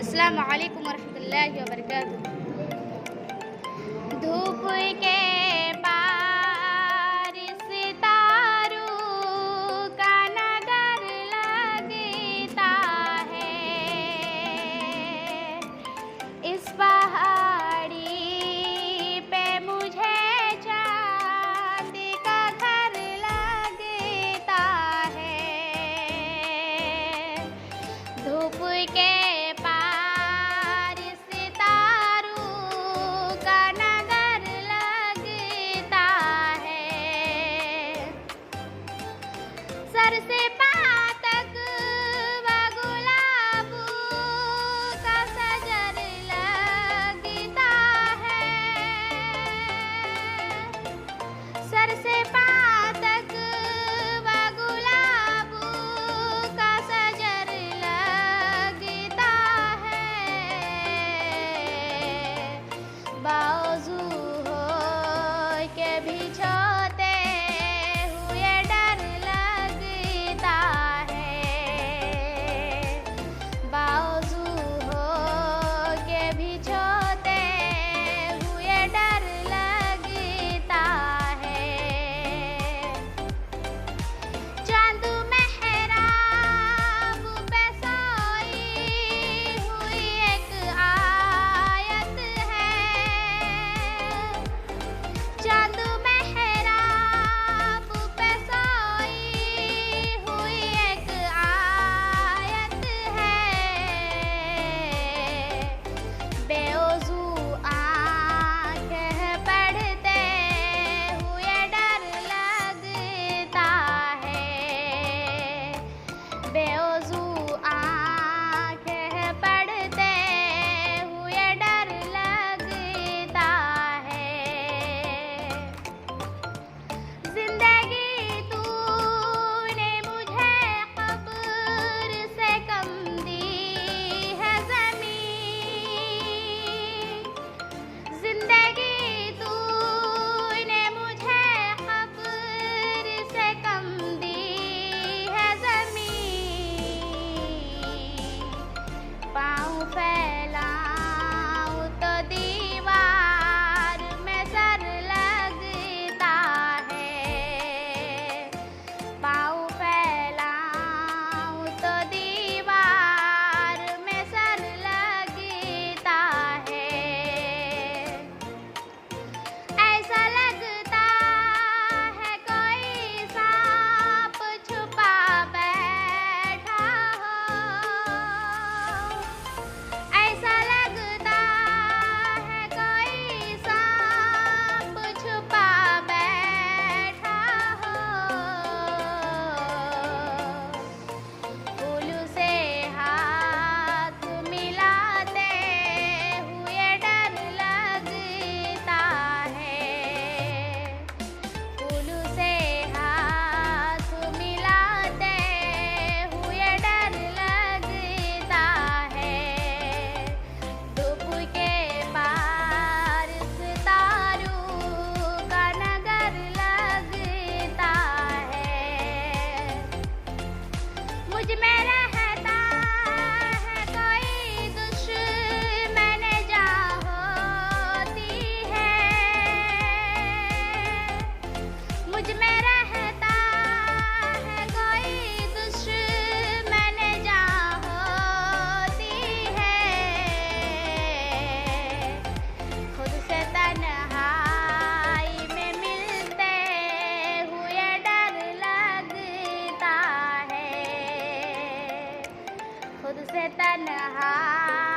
अस्सलामु अलैकुम वरहमतुल्लाहि वबरकातुहू। धूप के पार सितारों का नगर लगता है, इस पहाड़ी पे मुझे चांद का घर लगता है। धूप के सर से पाँव तक व गुलाबों का सजर लगता है। सर से पाँव तक व गुलाबों का सजर लगता है। बावजू हो के भी छोटे हुए डर लगता है। बावजू हो के भी छोटे हुए डर लगता है। चांद मेहराब पे सोई हुई एक आयत है। चांद मेहराब पे सोई हुई एक आयत है। बेवजू आँखें पढ़ते हुए डर लगता है। बेवजू आँखें पढ़ते हुए डर लगता है। जिंदगी तूने मुझे क़ब्र से कम दी है ज़मीं। जिंदगी तूने मुझे क़ब्र से कम दी है ज़मीं। पाँव फैलाऊं तो दीवार में सर लगता है। पाँव फैलाऊं तो दीवार में सर लगता है। ऐसा लगता है कोई सांप छुपा बैठा हो। ऐसा लगता है कोई सांप छुपा बैठा हो। फूल से हाथ मिलाते हुए डर लगता है। फूल से हाथ मिलाते हुए डर लगता है। धूप के पार सितारों का नगर लगता है। मुझ में रहता है कोई दुश्मन जा होती है। मुझ में रहता है कोई दुश्मन जा होती है। खुद से तन्हाई में मिलते हुए डर लगता है। खुद से तन्हाई